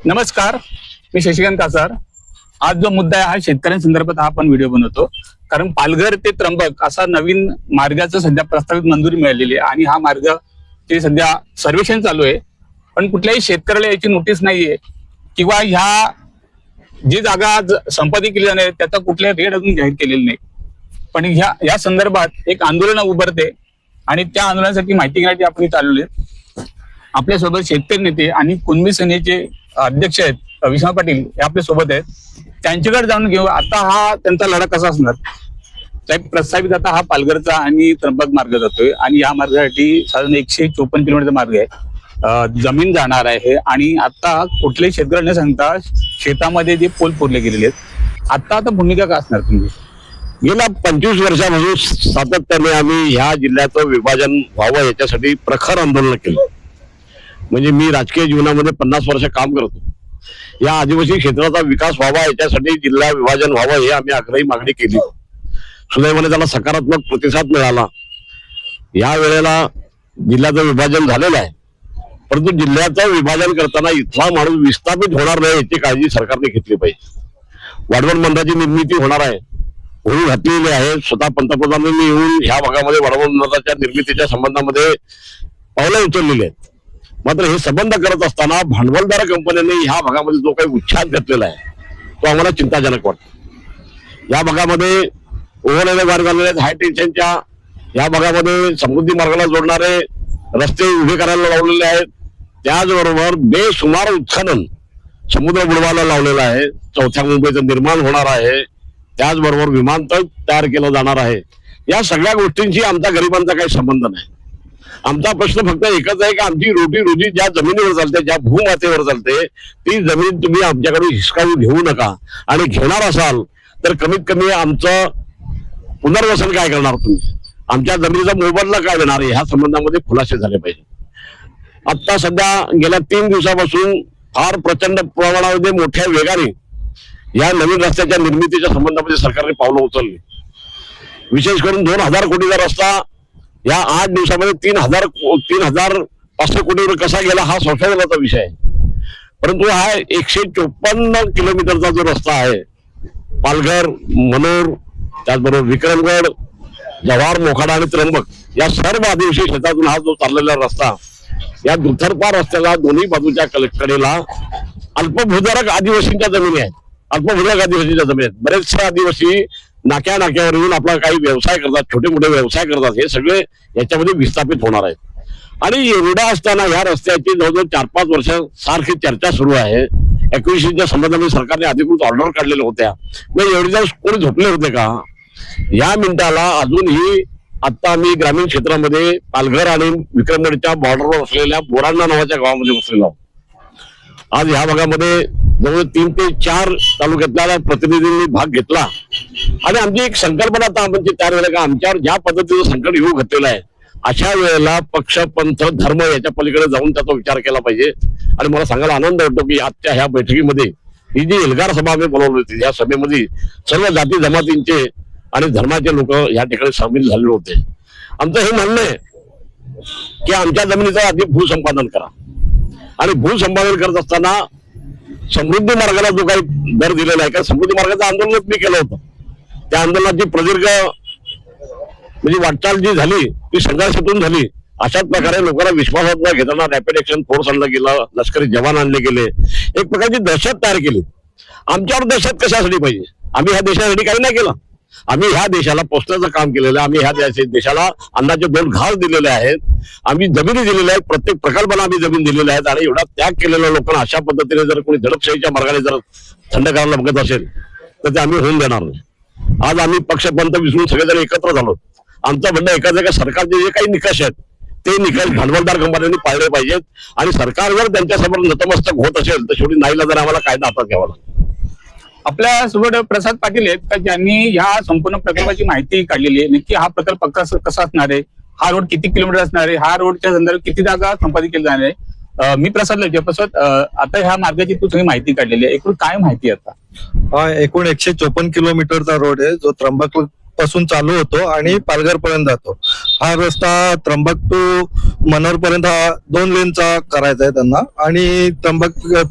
नमस्कार, मी शशिकांत कासार। आज जो मुद्दा आहे हा शेतकऱ्यांसंदर्भात हा आपण व्हिडिओ बनवतो, कारण पालघर ते त्र्यंबक असा नवीन मार्गाचं सध्या प्रस्तावित मंजुरी मिळालेली आहे आणि हा मार्ग ते सध्या सर्वेक्षण चालू आहे, पण कुठल्याही शेतकऱ्याला याची नोटीस नाहीये किंवा ह्या जी जागा संपादित केली जाणार त्याचा कुठल्या रेट अजून जाहीर केलेला नाही। पण या संदर्भात एक आंदोलन उभारते आणि त्या आंदोलनासाठी माहिती घेण्यासाठी आपण इथे आलेलो आहे। आपल्यासोबत शेतकरी नेते आणि कुणबी सेनेचे अध्यक्ष आहेत विष्णू पाटील हे आपल्या सोबत आहेत। त्यांच्याकडे जाणून घेऊ आता हा त्यांचा लढा कसा असणार। साहेब, प्रस्तावित आता हा पालघरचा आणि त्र्यंबक मार्ग जातोय आणि या मार्गासाठी साधारण 154 किलोमीटर मार्ग आहे, जमीन जाणार आहे आणि आता कुठल्याही शेतकऱ्यांना न सांगता शेतामध्ये जे पोल पुरले गेलेले आहेत, आता भूमिका काय असणार तुमची? गेल्या 25 वर्षापासून सातत्याने आम्ही ह्या जिल्ह्याचं विभाजन व्हावं याच्यासाठी प्रखर आंदोलन केलं। म्हणजे मी राजकीय जीवनामध्ये 50 वर्ष काम करतो। या आदिवासी क्षेत्राचा विकास व्हावा याच्यासाठी जिल्हा विभाजन व्हावं हे आम्ही आग्रही मागणी केली। सुदैवाने त्याला सकारात्मक प्रतिसाद मिळाला। या वेळेला जिल्ह्याचं विभाजन झालेलं आहे, परंतु जिल्ह्याचं विभाजन करताना इथला माणूस विस्थापित होणार नाही याची काळजी सरकारने घेतली पाहिजे। वाढवण मंडळाची निर्मिती होणार आहे, होऊन घातलेली आहे। स्वतः पंतप्रधानांनी येऊन ह्या भागामध्ये वाढवण मंडळाच्या निर्मितीच्या संबंधामध्ये पावलं उचललेली आहेत। मात्र हे संबंध करत असताना भांडवलदार कंपन्यांनी ह्या भागामध्ये जो काही उच्छाद घेतलेला आहे तो आम्हाला चिंताजनक वाटतो। या भागामध्ये ओव्हरहेड मार्ग आलेले आहेत, हाय टेन्शनच्या या भागामध्ये समृद्धी मार्गाला जोडणारे रस्ते उभे करायला लावलेले आहेत। त्याचबरोबर बेसुमार उत्खनन समुद्र बुडवायला लावलेलं आहे। चौथ्या मुंबईचं निर्माण होणार आहे, त्याचबरोबर विमानतळ तयार केलं जाणार आहे। या सगळ्या गोष्टींशी आमचा गरिबांचा काही संबंध नाही। आमचा प्रश्न फक्त एकच आहे की आमची रोटी रोजी ज्या जमिनीवर चालते, ज्या भूमातेवर चालते, ती जमीन तुम्ही आमच्याकडून हिसकावून घेऊ नका आणि घेणार असाल तर कमीत कमी आमचं पुनर्वसन काय करणार तुम्ही, आमच्या जमिनीचा मोबदला काय देणार ह्या संबंधामध्ये खुलासे झाले पाहिजे। आता सध्या गेल्या 3 दिवसापासून फार प्रचंड प्रमाणामध्ये मोठ्या वेगाने या नवीन रस्त्याच्या निर्मितीच्या संबंधामध्ये सरकारने पावलं उचलली। विशेष करून 2000 कोटीचा रस्ता या 8 दिवसामध्ये 3500 कोटीवर कसा गेला हा संशोधनाचा विषय आहे। परंतु हा 154 किलोमीटरचा जो रस्ता आहे, पालघर, मनोर, त्याचबरोबर विक्रमगड, जव्हार, मोखाडा आणि त्र्यंबक या सर्व आदिवासी क्षेत्रातून हा जो चाललेला रस्ता, या दुतर्फा रस्त्याला दोन्ही बाजूच्या कडेला अल्पभूधारक आदिवासींच्या जमिनी आहेत। अल्पभूधारक आदिवासींच्या जमिनी आहेत। बरेचसे आदिवासी नाक्यावर येऊन आपला काही व्यवसाय करतात, छोटे मोठे व्यवसाय करतात। हे सगळे याच्यामध्ये विस्थापित होणार आहेत आणि एवढा असताना या रस्त्याची जवळजवळ 4-5 वर्ष सारखी चर्चा सुरू आहे। एक्विजिशनच्या संबंधामध्ये सरकारने अधिकृत ऑर्डर काढलेल्या होत्या। मग एवढे दिवस कोणी झोपले होते का? या मिनिटाला अजूनही आता आम्ही ग्रामीण क्षेत्रामध्ये पालघर आणि विक्रमगडच्या बॉर्डरवर असलेल्या बोरांना नावाच्या गावामध्ये बसलेलो आहोत। आज ह्या भागामध्ये जवळ 3 ते 4 तालुक्यातल्या प्रतिनिधींनी भाग घेतला आणि आमची एक संकल्पना आता आमची तयार झाली का आमच्यावर ज्या पद्धतीचं संकट येऊ घातलेलं आहे, अशा वेळेला पक्ष, पंथ, धर्म याच्या पलीकडे जाऊन त्याचा विचार केला पाहिजे। आणि मला सांगायला आनंद वाटतो की आजच्या ह्या बैठकीमध्ये ही जी एल्गार सभा आम्ही बोलवली होती, या सभेमध्ये सर्व जाती जमातींचे आणि धर्माचे लोक या ठिकाणी सामील झालेले होते। आमचं हे म्हणणं आहे की आमच्या जमिनीचं आधी भूसंपादन करा आणि भूसंपादन करत असताना समृद्धी मार्गाला जो काही दर दिलेला आहे, कारण समृद्धी मार्गाचं आंदोलनच मी केलं होतं। त्या आंदोलनाची प्रदीर्घ म्हणजे वाटचाल जी झाली ती संघर्षातून झाली। अशाच प्रकारे लोकांना विश्वासात न घेताना रॅपिड ऍक्शन फोर्स आणला गेला, लष्करी जवान आणले गेले, एक प्रकारची दहशत तयार केली। आमच्यावर दहशत कशासाठी पाहिजे? आम्ही ह्या देशासाठी काही नाही केलं। आम्ही ह्या देशाला पोचण्याचं काम केलेलं आहे। आम्ही ह्या देशाला अन्नाचे 2 घास दिलेले आहेत, आम्ही जमिनी दिलेल्या आहेत, प्रत्येक प्रकल्पाला आम्ही जमीन दिलेल्या आहेत आणि एवढा त्याग केलेल्या लोकांना अशा पद्धतीने जर कोणी दडपशाहीच्या मार्गाने जर थंड करायला बघत असेल तर ते आम्ही होऊन देणार नाही। आज आम्ही पक्ष, पंथ विसरून सगळेजण एकत्र झालो। आमचं म्हणणं एकच आहे की सरकारचे जे काही निकष आहेत ते निकष भांडवलदार कंपन्यांनी पाळले पाहिजेत आणि सरकार जर त्यांच्यासमोर नतमस्तक होत असेल तर शेवटी नाईला जर आम्हाला कायदा हातात घ्यावा लागतो। आपल्या सोबत प्रसाद पाटील आहेत का ज्यांनी ह्या संपूर्ण प्रकल्पाची माहिती काढलेली आहे। नक्की हा प्रकल्प कसा असणार आहे, हा रोड किती किलोमीटर असणार आहे, हा रोडच्या संदर्भात किती जागा संपादित केली जाणार आहे। मी प्रसाद प्रसाद आता ह्या मार्गाची तू सगळी माहिती काढलेली आहे, एकूण काय माहिती आता? हा एकूण 154 किलोमीटरचा रोड आहे जो त्र्यंबक पासून चालू होतो आणि पालघर पर्यंत जातो. हा रस्ता त्र्यंबक टू मनोर पर्यंत हा 2 लेनचा करायचा आहे त्यांना आणि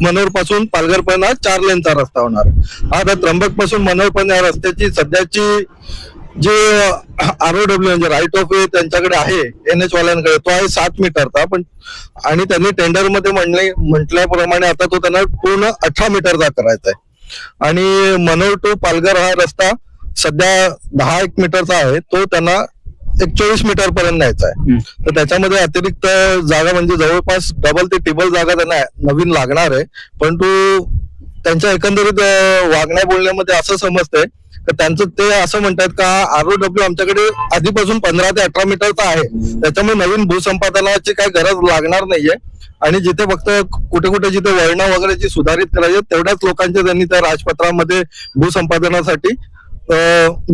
मनोर पासून पालघर पर्यंत हा 4 लेनचा रस्ता होणार आहे. हा आता त्र्यंबक पासून मनोर पर्यंत या रस्त्याची सध्याची जे ROW म्हणजे राईट ऑफ वे त्यांच्याकडे आहे NH वाल्यांकडे, तो आहे 7 मीटरचा. पण आणि त्यांनी टेंडर मध्ये म्हटल्याप्रमाणे आता तो त्यांना पूर्ण 18 मीटरचा करायचा आहे. आणि मनोर टू पालघर हा रस्ता सध्या 10 मीटरचा आहे, तो त्यांना 24 मीटर पर्यंत न्यायचा आहे. तर त्याच्यामध्ये अतिरिक्त जागा म्हणजे जवळपास डबल ते ट्रिपल जागा त्यांना नवीन लागणार आहे. परंतु त्यांच्या एकंदरीत वागण्या बोलण्यामध्ये असं समजतंय तर त्यांचं ते असं म्हणतात का ROW आमच्याकडे आधीपासून 15 ते 18 मीटरचा आहे, त्याच्यामुळे नवीन भूसंपादनाची काही गरज लागणार नाहीये. आणि जिथे फक्त कुठे कुठे जिथे वळणं वगैरे जी सुधारित करायची तेवढ्याच लोकांचे त्यांनी त्या राजपत्रामध्ये भूसंपादनासाठी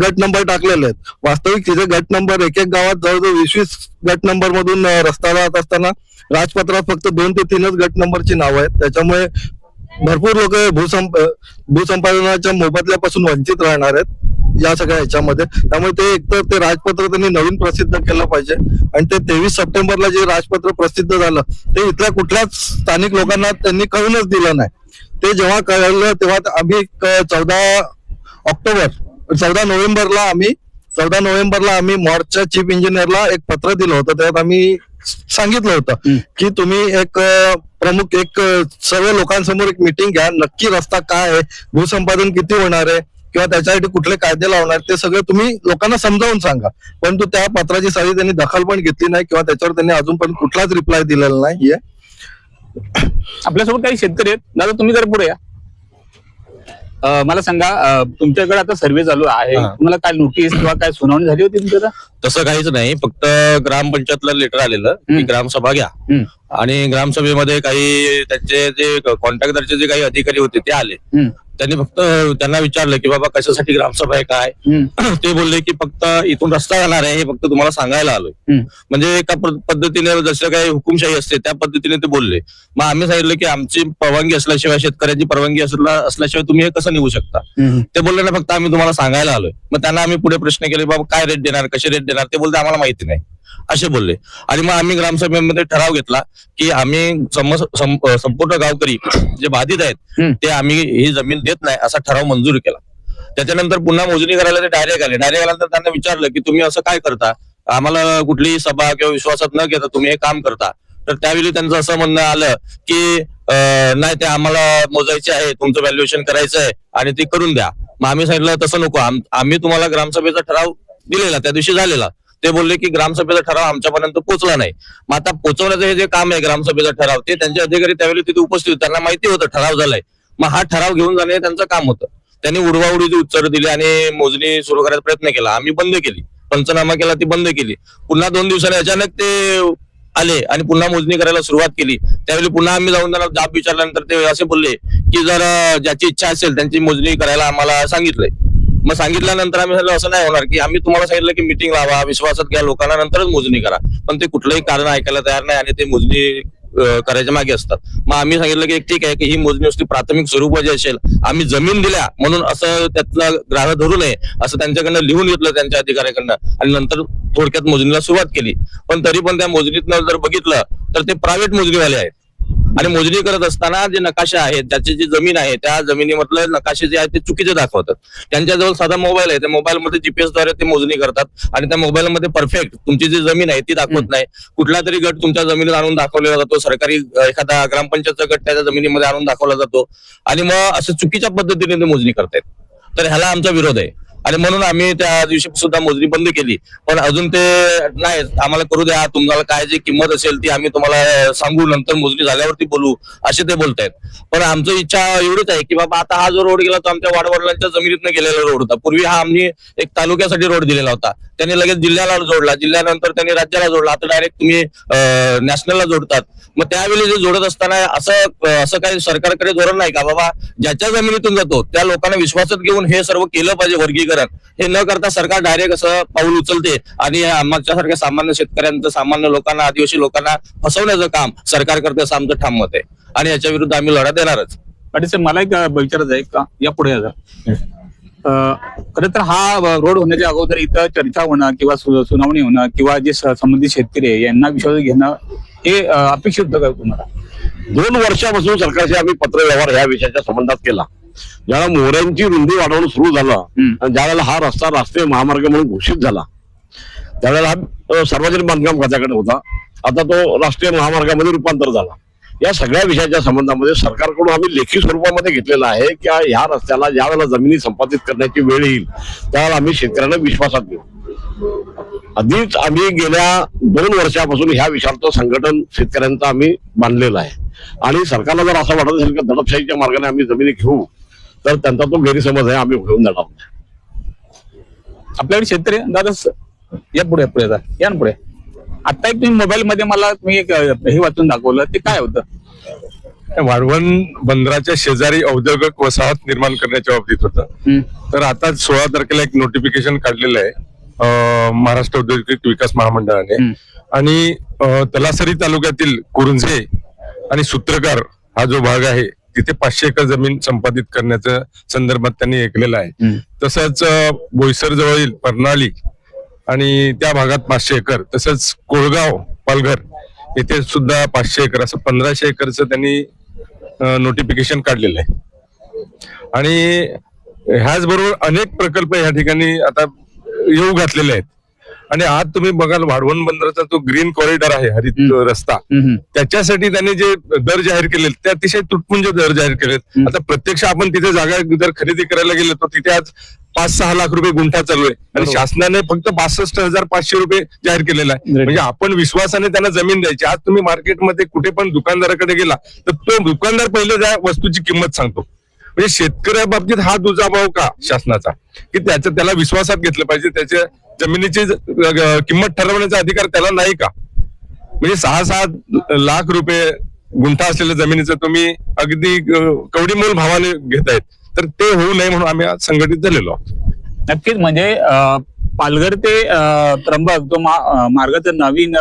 गट नंबर टाकलेले आहेत. वास्तविक तिथे गट नंबर एक गावात जवळजवळ 20 गट नंबर मधून रस्ता जात असताना राजपत्रात फक्त 2 ते 3च गट नंबरची नावं आहेत. त्याच्यामुळे भरपूर लोक भूसंपादनाच्या मोबदल्यापासून वंचित राहणार आहेत या सगळ्या ह्याच्यामध्ये. त्यामुळे ते एकतर ते राजपत्र त्यांनी नवीन प्रसिद्ध केलं पाहिजे आणि ते 23 सप्टेंबरला जे राजपत्र प्रसिद्ध झालं ते इथल्या कुठल्याच स्थानिक लोकांना त्यांनी कळूनच दिलं नाही. ते जेव्हा कळलं तेव्हा आम्ही 14 नोव्हेंबरला आम्ही मॉर्चच्या चीफ इंजिनियरला एक पत्र दिलं होतं. त्यात आम्ही सांगितलं होतं की तुम्ही एक प्रमुख सर्व लोकांसमोर एक मीटिंग घ्या, नक्की रस्ता काय आहे, भूसंपादन किती होणार आहे किंवा त्याच्यासाठी कुठले कायदे लावणार ते सगळं तुम्ही लोकांना समजावून सांगा. परंतु त्या पत्राची सारी त्यांनी दखल पण घेतली नाही किंवा त्याच्यावर त्यांनी अजून पण कुठलाच रिप्लाय दिलेला नाही. आपल्यासोबत काही शेतकरी आहेत. दादा तुम्ही जर पुढे या. मला सांगा, तुमच्याकडे आता सर्व्हे चालू आहे, तुम्हाला काय नोटीस किंवा काय सुनावणी झाली होती तुमच्या? तसं काहीच नाही, फक्त ग्रामपंचायतला लेटर आलेलं की ग्रामसभा घ्या आणि ग्रामसभेमध्ये काही त्यांचे जे कॉन्ट्रॅक्टरचे जे काही अधिकारी होते ते आले. त्यांनी फक्त त्यांना विचारलं की बाबा कशासाठी ग्रामसभा आहे काय. ते बोलले की फक्त इथून रस्ता जाणार आहे हे फक्त तुम्हाला सांगायला आलोय. म्हणजे एका पद्धतीने जसं काही हुकुमशाही असते त्या पद्धतीने ते बोलले. मग आम्ही सांगितलं की आमची परवानगी असल्याशिवाय, शेतकऱ्याची परवानगी असल्याशिवाय तुम्ही हे कसं निघू शकता. ते बोलले ना फक्त आम्ही तुम्हाला सांगायला आलोय. मग त्यांना आम्ही पुढे प्रश्न केले बाबा काय रेट देणार, कसे रेट देणार. ते बोलते आम्हाला माहिती नाही असे बोलले. आणि मग आम्ही ग्रामसभेमध्ये ठराव घेतला की आम्ही संपूर्ण गावकरी जे बाधित आहेत ते आम्ही ही जमीन देत नाही असा ठराव मंजूर केला. त्याच्यानंतर पुन्हा मोजणी करायला ते डायरेक्ट आल्यानंतर त्यांना विचारलं की तुम्ही असं काय करता, आम्हाला कुठलीही सभा किंवा विश्वासात न घेता तुम्ही हे काम करता. तर त्यावेळी त्यांचं असं म्हणणं आलं की नाही ते आम्हाला मोजायचे आहे, तुमचं व्हॅल्युएशन करायचं आहे आणि ते करून द्या. मग आम्ही सांगितलं तसं नको, आम्ही तुम्हाला ग्रामसभेचा ठराव दिलेला त्या दिवशी झालेला. ते बोलले की ग्रामसभेचा ठराव आमच्यापर्यंत पोहोचला नाही. मग आता पोहोचवण्याचं हे जे काम आहे ग्रामसभेचा ठराव ते त्यांचे अधिकारी त्यावेळी तिथे उपस्थित होते, त्यांना माहिती होतं ठराव झालाय. मग हा ठराव घेऊन जाणे त्यांचं काम होतं. त्यांनी उडवाउडीची उत्तरं दिली आणि मोजणी सुरू करायचा प्रयत्न केला. आम्ही बंद केली, पंचनामा केला, ती बंद केली. पुन्हा 2 दिवसांनी अचानक ते आले आणि पुन्हा मोजणी करायला सुरुवात केली. त्यावेळी पुन्हा आम्ही जाऊन त्यांना जाब विचारल्यानंतर ते असे बोलले की जर ज्याची इच्छा असेल त्यांची मोजणी करायला आम्हाला सांगितलंय. मग सांगितल्यानंतर आम्ही सांगितलं असं नाही होणार की आम्ही तुम्हाला सांगितलं की मीटिंग लावा, विश्वासात घ्या लोकांना, नंतरच मोजणी करा. पण ते कुठलंही कारण ऐकायला तयार नाही आणि ते मोजणी करायच्या मागे असतात. मग आम्ही सांगितलं की ठीक आहे की ही मोजणी नुसती प्राथमिक स्वरूपाची असेल, आम्ही जमीन दिल्या म्हणून असं त्यातला ग्राह्य धरू नये असं त्यांच्याकडनं लिहून घेतलं त्यांच्या अधिकाऱ्याकडनं आणि नंतर थोडक्यात मोजणीला सुरुवात केली. पण तरी पण त्या मोजणीतनं जर बघितलं तर ते प्रायव्हेट मोजणीवाले आहेत आणि मोजणी करत असताना जे नकाशे आहेत, त्याची जी जमीन आहे त्या जमिनीमधले नकाशे जे आहेत ते चुकीचे दाखवतात. त्यांच्याजवळ साधा मोबाईल आहे, त्या मोबाईलमध्ये GPS द्वारे ते मोजणी करतात आणि त्या मोबाईलमध्ये परफेक्ट तुमची जी जमीन आहे ती दाखवत नाही. कुठला तरी गट तुमच्या जमिनीत आणून दाखवलेला जातो, सरकारी एखादा ग्रामपंचायतचा गट त्याच्या जमिनीमध्ये आणून दाखवला जातो आणि मग असं चुकीच्या पद्धतीने ते मोजणी करतायत. तर ह्याला आमचा विरोध आहे आणि म्हणून आम्ही त्या दिवशी सुद्धा मोजणी बंद केली. पण अजून ते नाही, आम्हाला करू द्या, तुम्हाला काय जी किंमत असेल ती आम्ही तुम्हाला सांगू, नंतर मोजणी झाल्यावरती बोलू असे ते बोलतायत. पण आमची इच्छा एवढीच आहे की बाबा आता हा जो रोड गेला तो आमच्या वाडवडिलांच्या जमिनीतनं गेलेला रोड होता. पूर्वी हा आम्ही एक तालुक्यासाठी रोड दिलेला होता, त्यांनी लगेच जिल्ह्याला जोडला, जिल्ह्यानंतर त्यांनी राज्याला जोडला, आता डायरेक्ट तुम्ही नॅशनलला जोडतात. मग त्यावेळी जे जोडत असताना असं काही सरकारकडे धोरण नाही का बाबा ज्याच्या जमिनीतून जातो त्या लोकांना विश्वासात घेऊन हे सर्व केलं पाहिजे वर्गीकरण. हे न करता सरकार डायरेक्ट असं पाऊल उचलते आणि आमच्यासारख्या सामान्य शेतकऱ्यांचं, सामान्य लोकांना, आदिवासी लोकांना फसवण्याचं काम सरकार करते असं आमचं ठाम मत आहे आणि याच्या विरुद्ध आम्ही लढा देणारच. पाटील साहेब, मला एक विचारायचं आहे का, या पुढे खरं तर हा रोड होण्याच्या अगोदर इथं चर्चा होणं किंवा सुनावणी होणं किंवा जे संबंधित शेतकरी आहे यांना विश्वास घेणं हे अपेक्षित होतं का तुम्हाला? 2 वर्षापासून सरकारशी आम्ही पत्रव्यवहार ह्या विषयाच्या संबंधात केला. ज्यावेळेला मोहऱ्यांची रुंदी वाढवणं सुरू झालं आणि ज्यावेळेला हा रस्ता राष्ट्रीय महामार्ग म्हणून घोषित झाला त्यावेळेला हा सार्वजनिक बांधकाम खात्याकडे होता. आता तो राष्ट्रीय महामार्गामध्ये रूपांतर झाला. या सगळ्या विषयाच्या संबंधामध्ये सरकारकडून आम्ही लेखी स्वरूपामध्ये घेतलेलं आहे की ह्या रस्त्याला ज्या वेळेला जमिनी संपादित करण्याची वेळ येईल त्यावेळेला आम्ही शेतकऱ्यांना विश्वासात घेऊ. आधीच आम्ही गेल्या 2 वर्षापासून ह्या विषयाचं संघटन शेतकऱ्यांचं आम्ही बांधलेलं आहे आणि सरकारला जर असं वाटत असेल की दडपशाहीच्या मार्गाने आम्ही जमिनी घेऊ तर त्यांचा तो गैरसमज आहे. आम्ही घेऊन जाणार नाही. आपल्याकडे शेतकरी दादा या पुढे या ना पुढे. आता एक तुम्ही मोबाईल मध्ये मला तुम्ही एक हे वाचून दाखवलं ते काय होतं? वाढवण बंदराच्या शेजारी औद्योगिक वसाहत निर्माण करण्याच्या बाबतीत होतं. तर आता 16 तारखेला एक नोटिफिकेशन काढलेलं आहे महाराष्ट्र औद्योगिक विकास महामंडळाने आणि तलासरी तालुक्यातील कुरुंजे आणि सूत्रकार हा जो भाग आहे तिथे 500 एकर जमीन संपादित करण्याच्या संदर्भात त्यांनी ऐकलेलं आहे. तसंच बोईसर जवळील पर्नाळी आणि त्या भागात 500 एकर तसंच कोळगाव पालघर येथे सुद्धा 500 एकर असं 1500 एकरचं त्यांनी नोटिफिकेशन काढलेलं आहे. आणि ह्याचबरोबर अनेक प्रकल्प या ठिकाणी आता येऊ घातलेले आहेत. आणि आज तुम्ही बघाल वाढवण बंदराचा जो ग्रीन कॉरिडॉर आहे हरित रस्ता त्याच्यासाठी त्यांनी जे दर जाहीर केले ते अतिशय तुटपुंज दर जाहीर केलेत. आता प्रत्यक्ष आपण तिथे जागा जर खरेदी करायला गेलो तर तिथे आज 5-6 लाख रुपये गुंठा चालू आहे आणि शासनाने फक्त 62,500 रुपये जाहीर केलेला आहे. म्हणजे आपण विश्वासाने त्यांना जमीन द्यायची. आज तुम्ही मार्केटमध्ये कुठे पण दुकानदाराकडे गेला तर तो दुकानदार पहिले त्या वस्तूची किंमत सांगतो. म्हणजे शेतकऱ्या बाबतीत हा दुजाभाव का शासनाचा की त्याला विश्वासात घेतलं पाहिजे. त्याच्या जमिनीची किंमत ठरवण्याचा अधिकार त्याला नाही का? म्हणजे 6-7 लाख रुपये गुंठा असलेल्या जमिनीचं तुम्ही अगदी कवडीमोल भावाने घेतायत. तर ते होऊ नये म्हणून आम्ही आज संघटित झालेलो आहोत. नक्कीच म्हणजे पालघर ते त्र्यंबक जो मार्गाचं नवीन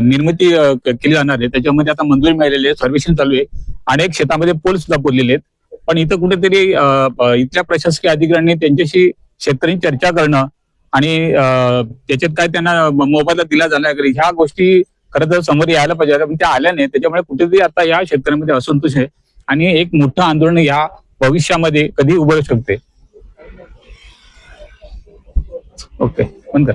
निर्मिती केली जाणार आहे त्याच्यामध्ये आता मंजुरी मिळालेली आहे. सर्वेक्षण चालू आहे. अनेक शेतामध्ये पोल सुद्धा पुरलेले आहेत. पण इथं कुठेतरी इथल्या प्रशासकीय अधिकाऱ्यांनी त्यांच्याशी शेतकऱ्यांची चर्चा करणं आणि त्याच्यात काय त्यांना मोबदला दिला जाणार ह्या गोष्टी खरं तर समोर यायला पाहिजे. पण त्या आल्या नाही. त्याच्यामुळे कुठेतरी आता या शेतकऱ्यांमध्ये असंतोष आहे आणि एक मोठं आंदोलन या भविष्यामध्ये कधी उभं शकते. ओके बंद कर.